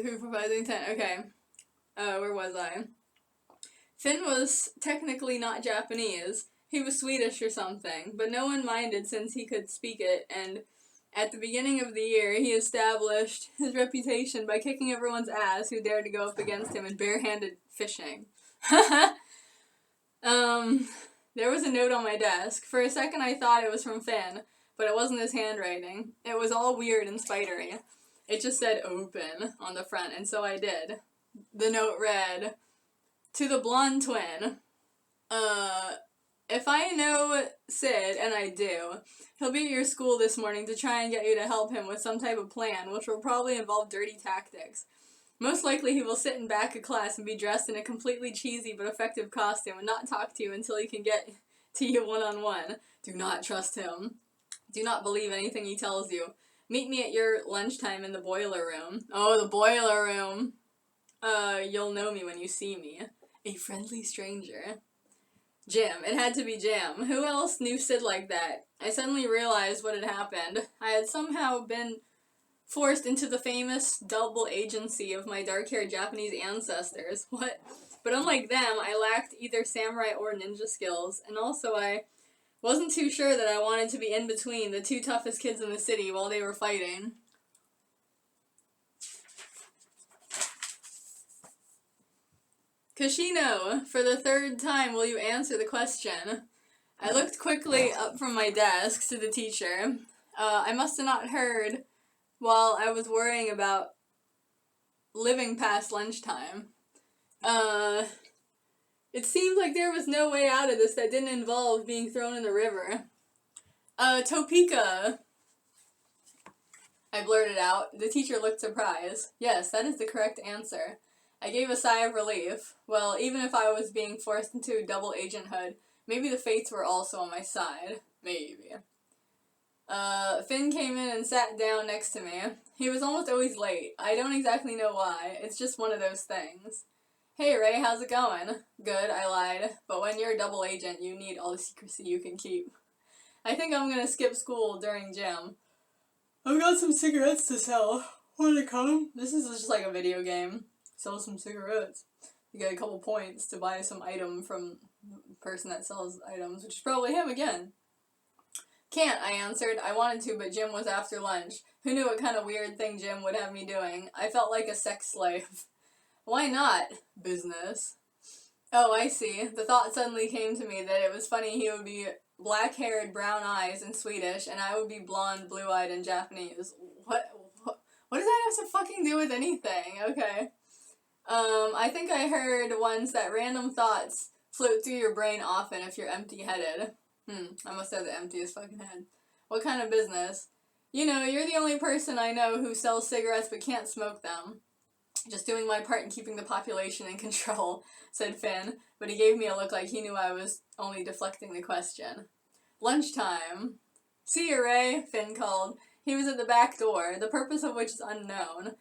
who providing 10. Okay. Where was I? Finn was technically not Japanese. He was Swedish or something, but no one minded since he could speak it, and at the beginning of the year, he established his reputation by kicking everyone's ass who dared to go up against him in barehanded fishing. There was a note on my desk. For a second I thought it was from Finn, but it wasn't his handwriting. It was all weird and spidery. It just said open on the front, and so I did. The note read, "To the blonde twin, if I know Sid, and I do, he'll be at your school this morning to try and get you to help him with some type of plan, which will probably involve dirty tactics. Most likely he will sit in back of class and be dressed in a completely cheesy but effective costume and not talk to you until he can get to you one-on-one. Do not trust him. Do not believe anything he tells you. Meet me at your lunchtime in the boiler room." Oh, the boiler room. You'll know me when you see me. A friendly stranger. Jim. It had to be Jim. Who else knew Sid like that? I suddenly realized what had happened. I had somehow been forced into the famous double agency of my dark-haired Japanese ancestors. What? But unlike them, I lacked either samurai or ninja skills, and also I wasn't too sure that I wanted to be in between the two toughest kids in the city while they were fighting. Kashino, for the third time, will you answer the question? I looked quickly up from my desk to the teacher. I must have not heard while I was worrying about living past lunchtime. It seemed like there was no way out of this that didn't involve being thrown in the river. Topeka. I blurted out. The teacher looked surprised. Yes, that is the correct answer. I gave a sigh of relief. Well, even if I was being forced into double agenthood, maybe the fates were also on my side. Maybe. Finn came in and sat down next to me. He was almost always late. I don't exactly know why. It's just one of those things. Hey, Ray, how's it going? Good, I lied. But when you're a double agent, you need all the secrecy you can keep. I think I'm gonna skip school during gym. I've got some cigarettes to sell. Wanna come? This is just like a video game. Sell some cigarettes. You get a couple points to buy some item from the person that sells items, which is probably him again. Can't, I answered. I wanted to, but gym was after lunch. Who knew what kind of weird thing Jim would have me doing? I felt like a sex slave. Why not? Business. Oh, I see. The thought suddenly came to me that it was funny he would be black-haired, brown eyes and Swedish, and I would be blonde, blue-eyed, and Japanese. What does that have to fucking do with anything? Okay. I think I heard once that random thoughts float through your brain often if you're empty-headed. I must have the emptiest fucking head. What kind of business? You know, you're the only person I know who sells cigarettes but can't smoke them. Just doing my part in keeping the population in control, said Finn, but he gave me a look like he knew I was only deflecting the question. Lunchtime. See you, Ray, Finn called. He was at the back door, the purpose of which is unknown.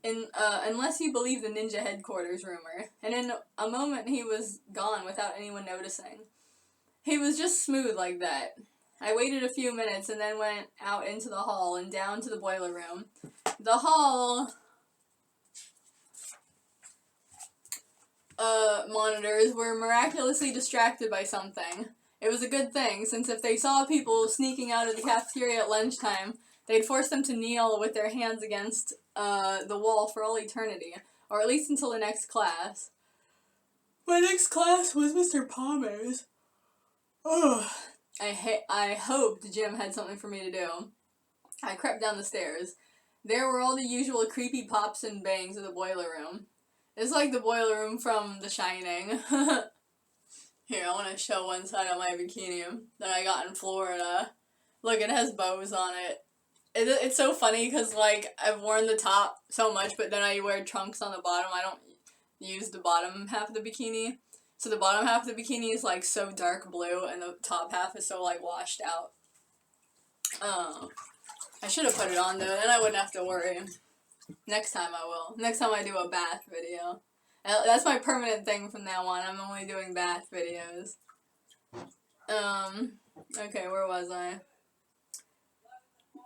Unless you believe the ninja headquarters rumor. And in a moment he was gone without anyone noticing. He was just smooth like that. I waited a few minutes and then went out into the hall and down to the boiler room. The hall monitors were miraculously distracted by something. It was a good thing, since if they saw people sneaking out of the cafeteria at lunchtime, they'd force them to kneel with their hands against the wall for all eternity, or at least until the next class. My next class was Mr. Palmer's. Ugh. I hoped Jim had something for me to do. I crept down the stairs. There were all the usual creepy pops and bangs of the boiler room. It's like the boiler room from The Shining. Here, I want to show one side of my bikini that I got in Florida. Look, it has bows on it. It's so funny because, like, I've worn the top so much, but then I wear trunks on the bottom. I don't use the bottom half of the bikini. So the bottom half of the bikini is, like, so dark blue, and the top half is so, like, washed out. I should have put it on, though. Then I wouldn't have to worry. Next time I will. Next time I do a bath video. That's my permanent thing from now on. I'm only doing bath videos. Okay, where was I?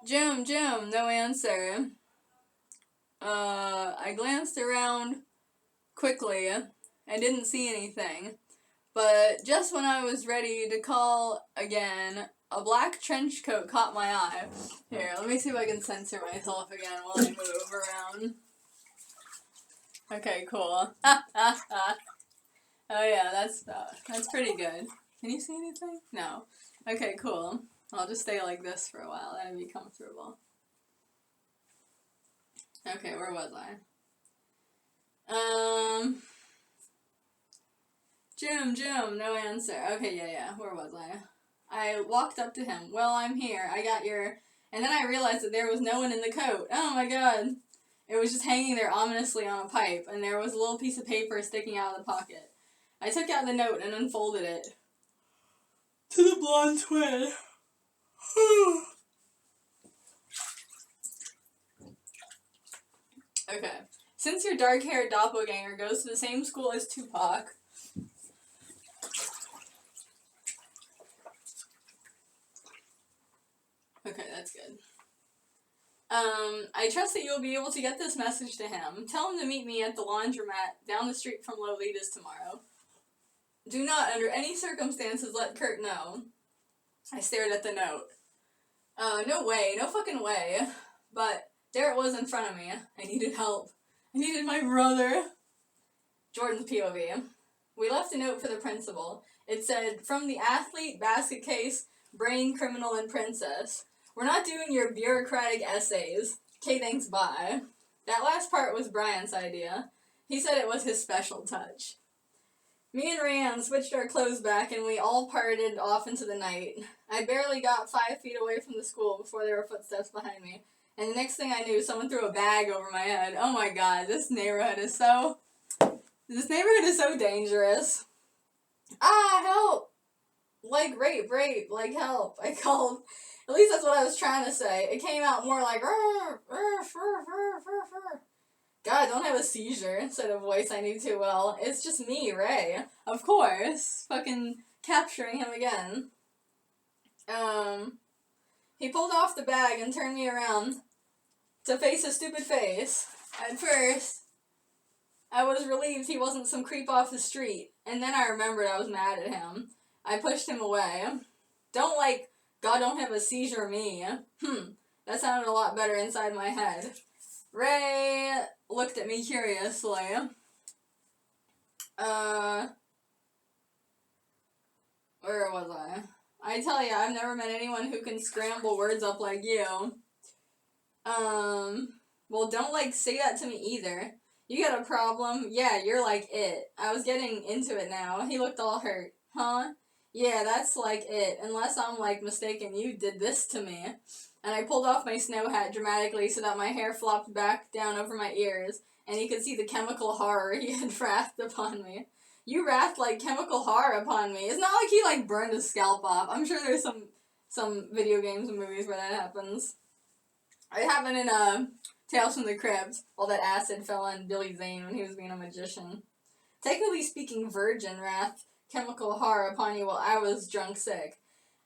Jim, no answer. I glanced around quickly and didn't see anything. But just when I was ready to call again, a black trench coat caught my eye. Here, let me see if I can censor myself again while I move around. Okay, cool. Oh yeah, that's pretty good. Can you see anything? No. Okay, cool. I'll just stay like this for a while. That'd be comfortable. Okay, where was I? Jim, no answer. Okay, yeah, where was I? I walked up to him. Well, I'm here. I got your... And then I realized that there was no one in the coat. Oh my god. It was just hanging there ominously on a pipe, and there was a little piece of paper sticking out of the pocket. I took out the note and unfolded it. To the blonde twin. Okay. Since your dark-haired doppelganger goes to the same school as Tupac... Okay, that's good. I trust that you'll be able to get this message to him. Tell him to meet me at the laundromat down the street from Lolita's tomorrow. Do not, under any circumstances, let Kurt know. I stared at the note. No way, no fucking way. But there it was in front of me. I needed help. I needed my brother. Jordan's POV. We left a note for the principal. It said, from the athlete, basket case, brain, criminal, and princess. We're not doing your bureaucratic essays. Okay, thanks, bye. That last part was Brian's idea. He said it was his special touch. Me and Rayanne switched our clothes back and we all parted off into the night. I barely got 5 feet away from the school before there were footsteps behind me. And the next thing I knew, someone threw a bag over my head. Oh my god, this neighborhood is so dangerous. Ah, help! Like, rape, like, help. I called. At least that's what I was trying to say. It came out more like, God, don't have a seizure instead of voice I knew too well. It's just me, Ray. Of course. Fucking capturing him again. He pulled off the bag and turned me around to face his stupid face. At first, I was relieved he wasn't some creep off the street. And then I remembered I was mad at him. I pushed him away. Don't like, God don't have a seizure me. That sounded a lot better inside my head. Ray looked at me curiously. Where was I? I tell ya, I've never met anyone who can scramble words up like you. Well, don't, like, say that to me either. You got a problem? Yeah, you're like it. I was getting into it now. He looked all hurt. Huh? Yeah, that's like it. Unless I'm, like, mistaken, you did this to me. And I pulled off my snow hat dramatically so that my hair flopped back down over my ears, and he could see the chemical horror he had wrathed upon me. You wrathed, like, chemical horror upon me. It's not like he, like, burned his scalp off. I'm sure there's some video games and movies where that happens. It happened in, Tales from the Crypt. All that acid fell on Billy Zane when he was being a magician. Technically speaking, virgin wrath chemical horror upon you while I was drunk sick.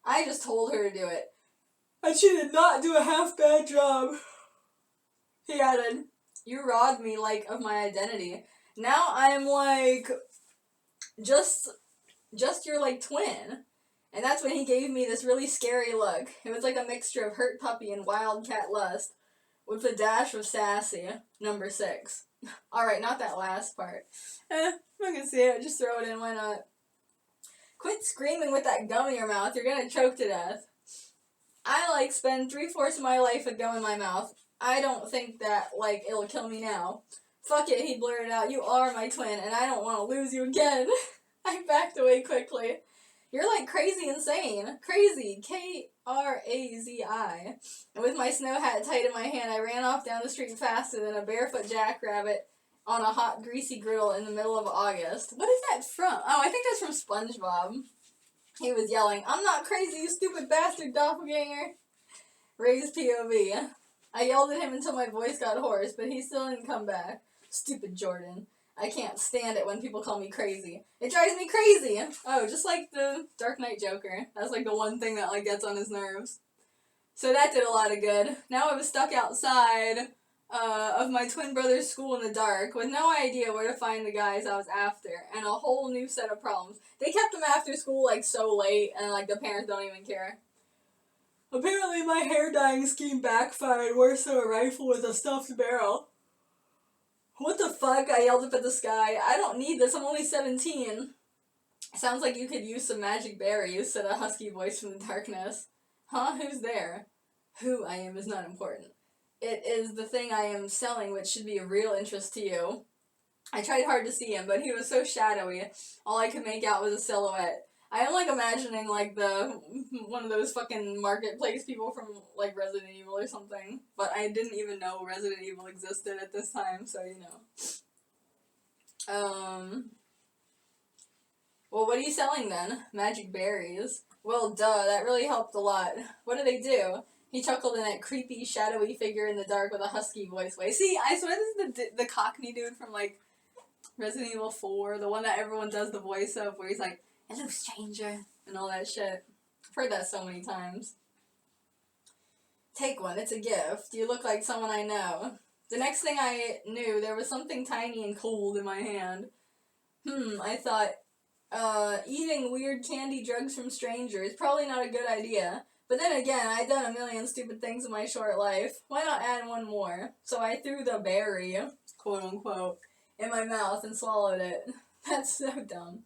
I just told her to do it. And she did not do a half-bad job. He added, you robbed me, like, of my identity. Now I'm, like, just your, like, twin. And that's when he gave me this really scary look. It was like a mixture of hurt puppy and wildcat lust, with a dash of sassy. Number 6. Alright, not that last part. I can see it. Just throw it in. Why not? Quit screaming with that gum in your mouth. You're gonna choke to death. I, like, spend 3/4 of my life with gum in my mouth. I don't think that, like, it'll kill me now. Fuck it, he blurted out. You are my twin, and I don't want to lose you again. I backed away quickly. You're, like, crazy insane. Crazy. Krazi. And with my snow hat tight in my hand, I ran off down the street faster than a barefoot jackrabbit on a hot, greasy griddle in the middle of August. What is that from? Oh, I think that's from SpongeBob. He was yelling, I'm not crazy, you stupid bastard doppelganger. Ray's POV. I yelled at him until my voice got hoarse, but he still didn't come back. Stupid Jordan. I can't stand it when people call me crazy. It drives me crazy! Oh, just like the Dark Knight Joker. That's like the one thing that like gets on his nerves. So that did a lot of good. Now I was stuck outside, of my twin brother's school in the dark, with no idea where to find the guys I was after, and a whole new set of problems. They kept them after school, like, so late, and, like, the parents don't even care. Apparently my hair dyeing scheme backfired worse than a rifle with a stuffed barrel. What the fuck? I yelled up at the sky. I don't need this, I'm only 17. Sounds like you could use some magic berries, said a husky voice from the darkness. Huh? Who's there? Who I am is not important. It is the thing I am selling which should be of real interest to you. I tried hard to see him, but he was so shadowy, all I could make out was a silhouette. I am, like, imagining, like, one of those fucking marketplace people from, like, Resident Evil or something. But I didn't even know Resident Evil existed at this time, so, you know. Well, what are you selling then? Magic berries. Well, duh, that really helped a lot. What do they do? He chuckled in that creepy, shadowy figure in the dark with a husky voice. Wait, see, I swear this is the Cockney dude from, like, Resident Evil 4, the one that everyone does the voice of, where he's like, hello, stranger, and all that shit. I've heard that so many times. Take one, it's a gift. You look like someone I know. The next thing I knew, there was something tiny and cold in my hand. I thought, eating weird candy drugs from strangers, probably not a good idea. But then again, I'd done a million stupid things in my short life. Why not add one more? So I threw the berry, quote unquote, in my mouth and swallowed it. That's so dumb.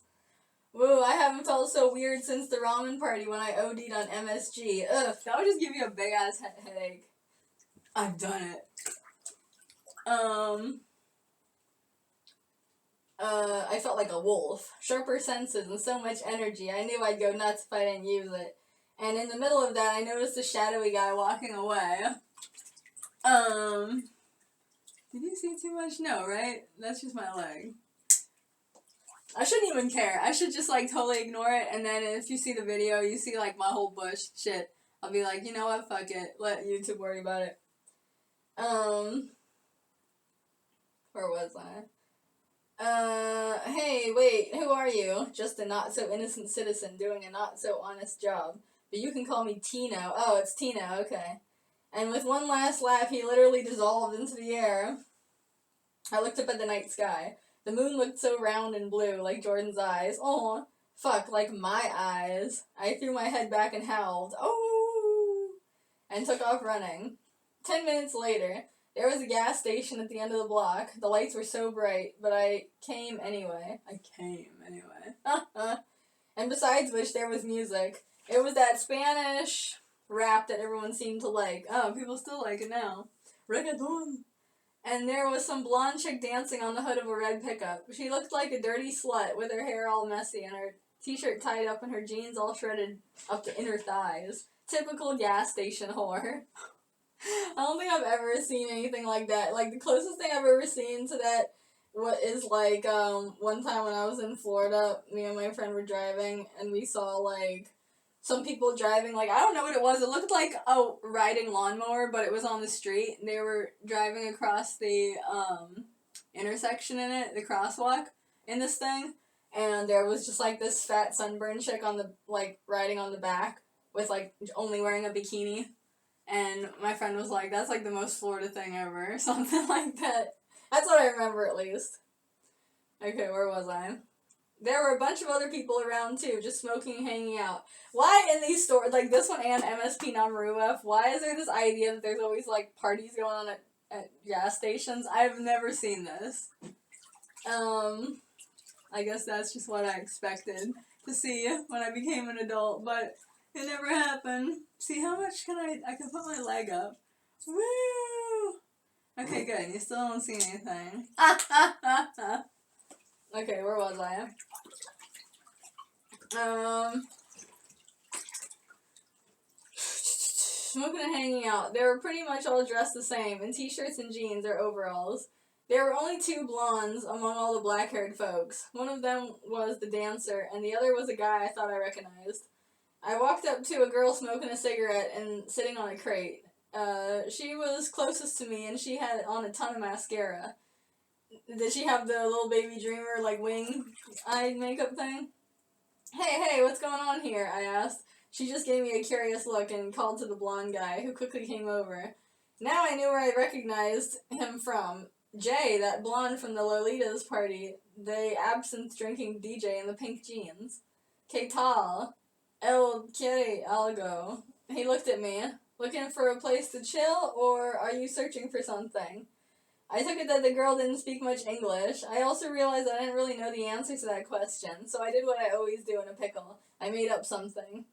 Woo, I haven't felt so weird since the Ramen Party when I OD'd on MSG. Ugh, that would just give you a big ass headache. I've done it. I felt like a wolf. Sharper senses and so much energy. I knew I'd go nuts if I didn't use it. And in the middle of that, I noticed a shadowy guy walking away. Did you see too much? No, right? That's just my leg. I shouldn't even care. I should just, like, totally ignore it, and then if you see the video, you see, like, my whole bush. Shit. I'll be like, you know what? Fuck it. Let YouTube worry about it. Where was I? Hey, wait, who are you? Just a not-so-innocent citizen doing a not-so-honest job. But you can call me Tino. Oh, it's Tino, okay. And with one last laugh, he literally dissolved into the air. I looked up at the night sky. The moon looked so round and blue, like Jordan's eyes. Oh, fuck, like my eyes. I threw my head back and howled, oh, and took off running. 10 minutes later, there was a gas station at the end of the block. The lights were so bright, but I came anyway. And besides which, there was music. It was that Spanish rap that everyone seemed to like. Oh, people still like it now. Reggaeton. And there was some blonde chick dancing on the hood of a red pickup. She looked like a dirty slut with her hair all messy and her t-shirt tied up and her jeans all shredded up to inner thighs. Typical gas station whore. I don't think I've ever seen anything like that. Like, the closest thing I've ever seen to that is, like, one time when I was in Florida, me and my friend were driving, and we saw, like, some people driving, like, I don't know what it was. It looked like a riding lawnmower, but it was on the street. And they were driving across the intersection in it, the crosswalk in this thing. And there was just, like, this fat sunburned chick on the, like, riding on the back with, like, only wearing a bikini. And my friend was like, that's, like, the most Florida thing ever, or something like that. That's what I remember, at least. Okay, where was I? There were a bunch of other people around, too, just smoking and hanging out. Why in these stores, like this one and MSP Namaruef, why is there this idea that there's always, like, parties going on at gas stations? I've never seen this. I guess that's just what I expected to see when I became an adult, but it never happened. See, how much can I can put my leg up. Woo! Okay, good. You still don't see anything. Okay, where was I? Smoking and hanging out. They were pretty much all dressed the same, in t-shirts and jeans or overalls. There were only two blondes among all the black-haired folks. One of them was the dancer, and the other was a guy I thought I recognized. I walked up to a girl smoking a cigarette and sitting on a crate. She was closest to me, and she had on a ton of mascara. Did she have the little baby dreamer, like, wing-eyed makeup thing? Hey, what's going on here? I asked. She just gave me a curious look and called to the blonde guy, who quickly came over. Now I knew where I recognized him from. Jay, that blonde from the Lolita's party, the absinthe-drinking DJ in the pink jeans. Que tal? El quiere algo. He looked at me. Looking for a place to chill, or are you searching for something? I took it that the girl didn't speak much English. I also realized I didn't really know the answer to that question, so I did what I always do in a pickle. I made up something.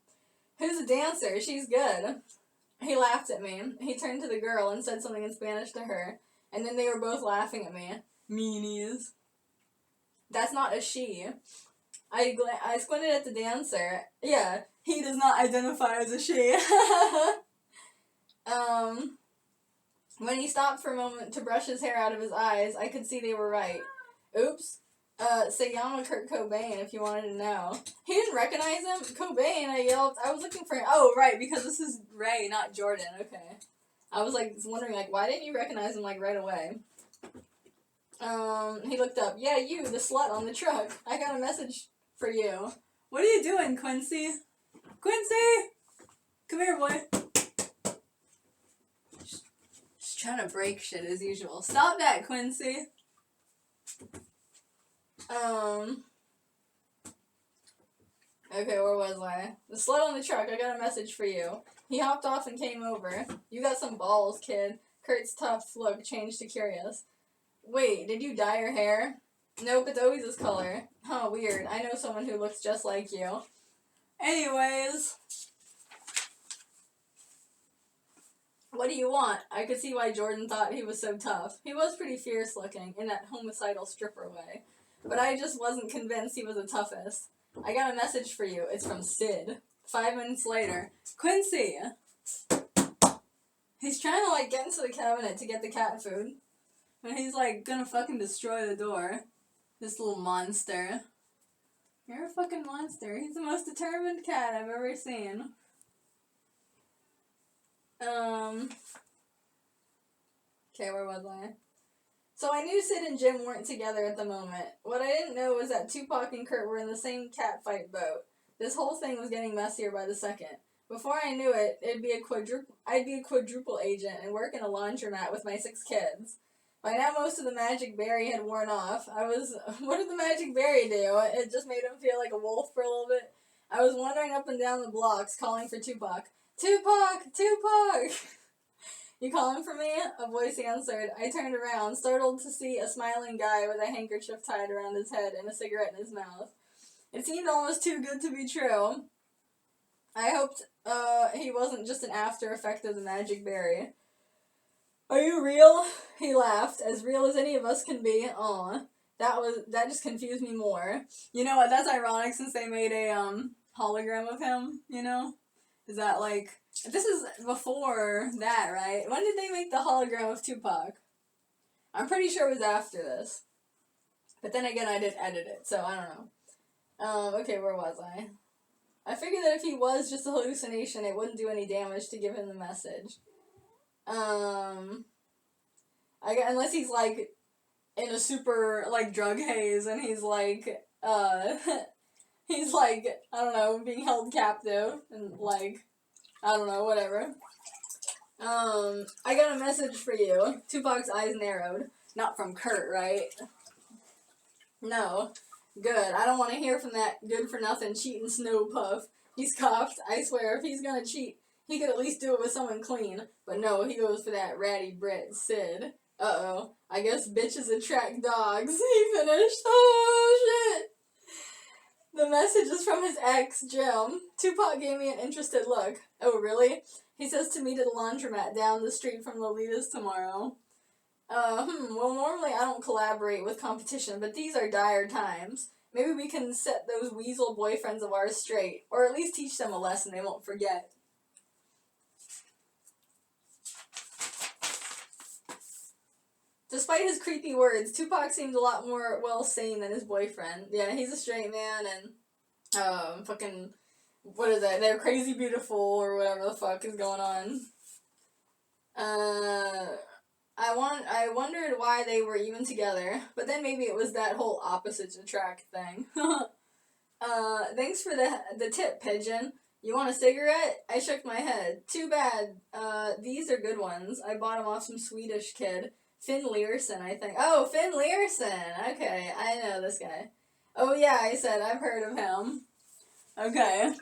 Who's a dancer? She's good. He laughed at me. He turned to the girl and said something in Spanish to her, and then they were both laughing at me. Meanies. That's not a she. I squinted at the dancer. Yeah, he does not identify as a she. When he stopped for a moment to brush his hair out of his eyes, I could see they were right. Oops. Se llama Kurt Cobain, if you wanted to know. He didn't recognize him? Cobain, I yelped. I was looking for him. Oh, right, because this is Ray, not Jordan. Okay. I was, wondering, why didn't you recognize him, right away? He looked up. Yeah, you, the slut on the truck. I got a message for you. What are you doing, Quincy? Quincy! Come here, boy. Just trying to break shit as usual. Stop that, Quincy. Okay, where was I? The slut on the truck, I got a message for you. He hopped off and came over. You got some balls, kid. Kurt's tough look changed to curious. Wait, did you dye your hair? Nope, it's always this color. Huh, weird. I know someone who looks just like you. Anyways. What do you want? I could see why Jordan thought he was so tough. He was pretty fierce looking, in that homicidal stripper way. But I just wasn't convinced he was the toughest. I got a message for you. It's from Sid. 5 minutes later. Quincy! He's trying to, get into the cabinet to get the cat food. And he's, gonna fucking destroy the door. This little monster. You're a fucking monster. He's the most determined cat I've ever seen. Okay, where was I? So I knew Sid and Jim weren't together at the moment. What I didn't know was that Tupac and Kurt were in the same catfight boat. This whole thing was getting messier by the second. Before I knew it, I'd be a quadruple agent and work in a laundromat with my 6 kids. By now most of the magic berry had worn off. What did the magic berry do? It just made him feel like a wolf for a little bit. I was wandering up and down the blocks calling for Tupac. Tupac! Tupac! You calling for me? A voice answered. I turned around, startled to see a smiling guy with a handkerchief tied around his head and a cigarette in his mouth. It seemed almost too good to be true. I hoped he wasn't just an after effect of the magic berry. Are you real? He laughed, as real as any of us can be. Aw. That just confused me more. You know what, that's ironic since they made a, hologram of him, you know? Is that, this is before that, right? When did they make the hologram of Tupac? I'm pretty sure it was after this. But then again, I did edit it, so I don't know. Okay, where was I? I figured that if he was just a hallucination, it wouldn't do any damage to give him the message. Unless he's, in a super, drug haze, and he's, he's, I don't know, being held captive, and, I don't know, whatever. I got a message for you. Tupac's eyes narrowed. Not from Kurt, right? No. Good. I don't want to hear from that good-for-nothing cheating snow puff. He scoffed. I swear, if he's gonna cheat, he could at least do it with someone clean. But no, he goes for that ratty Brit, Sid. Uh-oh. I guess bitches attract dogs. He finished. Oh, shit. The message is from his ex, Jim. Tupac gave me an interested look. Oh, really? He says to meet at the laundromat down the street from Lolita's tomorrow. Well, normally I don't collaborate with competition, but these are dire times. Maybe we can set those weasel boyfriends of ours straight, or at least teach them a lesson they won't forget. Despite his creepy words, Tupac seemed a lot more well-sane than his boyfriend. Yeah, he's a straight man, and, what is that? They're crazy beautiful, or whatever the fuck is going on. I wondered why they were even together, but then maybe it was that whole opposites attract thing. Thanks for the tip, Pigeon. You want a cigarette? I shook my head. Too bad. These are good ones. I bought them off some Swedish kid. Finn Learson, I think. Oh, Finn Learson! Okay, I know this guy. Oh yeah, I said, I've heard of him. Okay.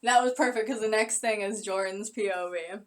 That was perfect, because the next thing is Jordan's POV.